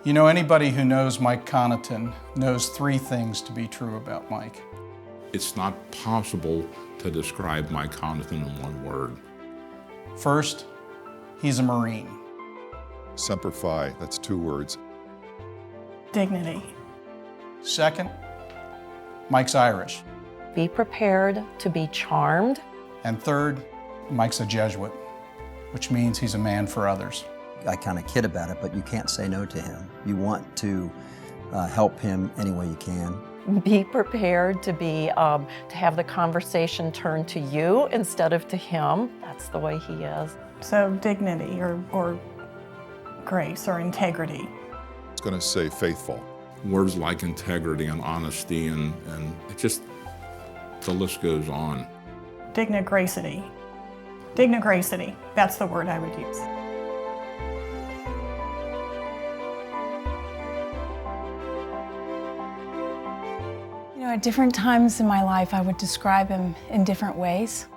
You know, anybody who knows Mike Conaton knows three things to be true about Mike. It's not possible to describe Mike Conaton in one word. First, he's a Marine. Semper Fi, that's 2 words. Dignity. Second, Mike's Irish. Be prepared to be charmed. And third, Mike's a Jesuit, which means he's a man for others. I kind of kid about it, but you can't say no to him. You want to help him any way you can. Be prepared to have the conversation turn to you instead of to him. That's the way he is. So dignity or grace or integrity. It's going to say faithful. Words like integrity and honesty and it just, the list goes on. Dignogracity. Dignogracity, that's the word I would use. You know, at different times in my life, I would describe him in different ways.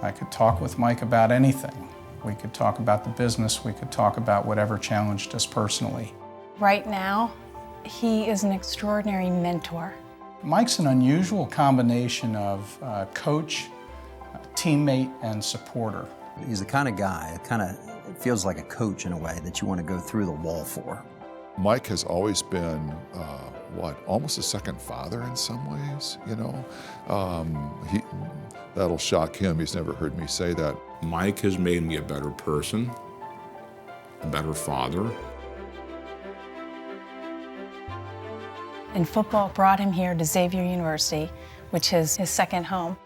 I could talk with Mike about anything. We could talk about the business, we could talk about whatever challenged us personally. Right now, he is an extraordinary mentor. Mike's an unusual combination of coach, teammate, and supporter. He's the kind of guy, it kind of feels like a coach in a way that you want to go through the wall for. Mike has always been, almost a second father in some ways, you know? That'll shock him, he's never heard me say that. Mike has made me a better person, a better father. And football brought him here to Xavier University, which is his second home.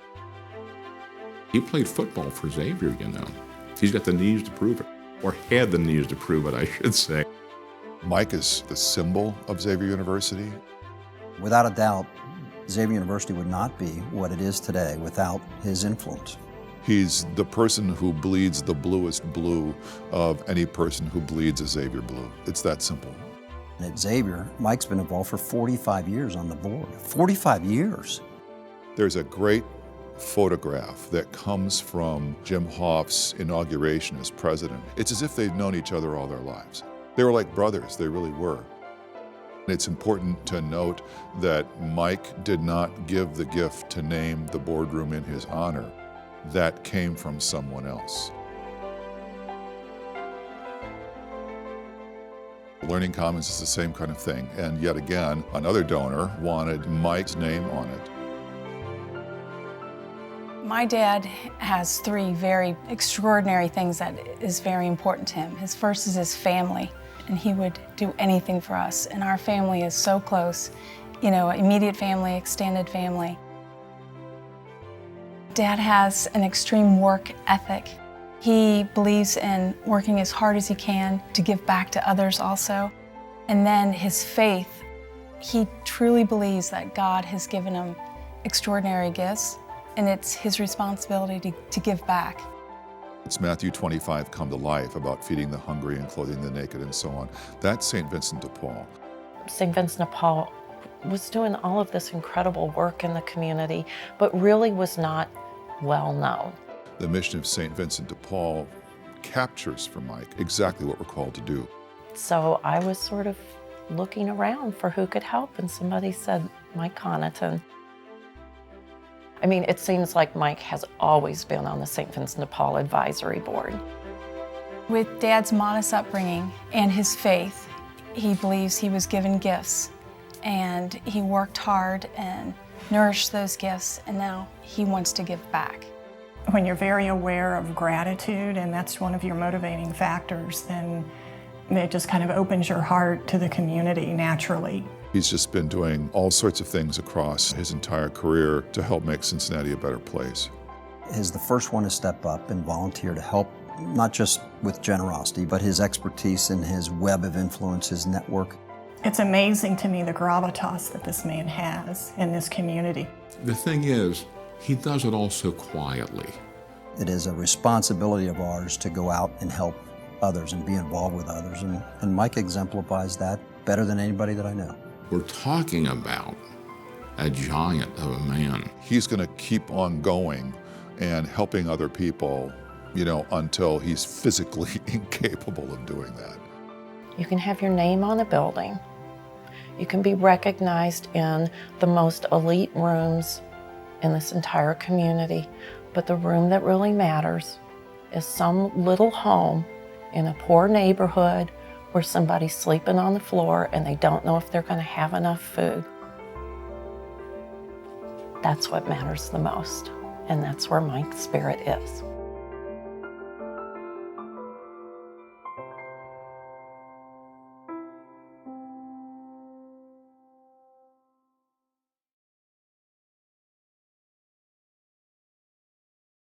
He played football for Xavier, you know. He's got the knees to prove it, or had the knees to prove it, I should say. Mike is the symbol of Xavier University. Without a doubt, Xavier University would not be what it is today without his influence. He's the person who bleeds the bluest blue of any person who bleeds a Xavier blue. It's that simple. And at Xavier, Mike's been involved for 45 years on the board. 45 years! There's a great photograph that comes from Jim Hoff's inauguration as president. It's as if they've known each other all their lives. They were like brothers, they really were. It's important to note that Mike did not give the gift to name the boardroom in his honor. That came from someone else. Learning Commons is the same kind of thing, and yet again, another donor wanted Mike's name on it. My dad has 3 very extraordinary things that is very important to him. His first is his family, and he would do anything for us. And our family is so close, you know, immediate family, extended family. Dad has an extreme work ethic. He believes in working as hard as he can to give back to others also. And then his faith, he truly believes that God has given him extraordinary gifts, and it's his responsibility to give back. It's Matthew 25 come to life about feeding the hungry and clothing the naked and so on. That's St. Vincent de Paul. St. Vincent de Paul was doing all of this incredible work in the community, but really was not well known. The mission of St. Vincent de Paul captures for Mike exactly what we're called to do. So I was sort of looking around for who could help, and somebody said, Mike Conaton. I mean, it seems like Mike has always been on the St. Vincent de Paul Advisory Board. With Dad's modest upbringing and his faith, he believes he was given gifts, and he worked hard and nourished those gifts, and now he wants to give back. When you're very aware of gratitude and that's one of your motivating factors, then it just kind of opens your heart to the community naturally. He's just been doing all sorts of things across his entire career to help make Cincinnati a better place. He's the first one to step up and volunteer to help, not just with generosity, but his expertise and his web of influence, his network. It's amazing to me the gravitas that this man has in this community. The thing is, he does it all so quietly. It is a responsibility of ours to go out and help others and be involved with others, and Mike exemplifies that better than anybody that I know. We're talking about a giant of a man. He's going to keep on going and helping other people, you know, until he's physically incapable of doing that. You can have your name on a building. You can be recognized in the most elite rooms in this entire community, but the room that really matters is some little home in a poor neighborhood where somebody's sleeping on the floor and they don't know if they're going to have enough food. That's what matters the most, and that's where Mike's spirit is.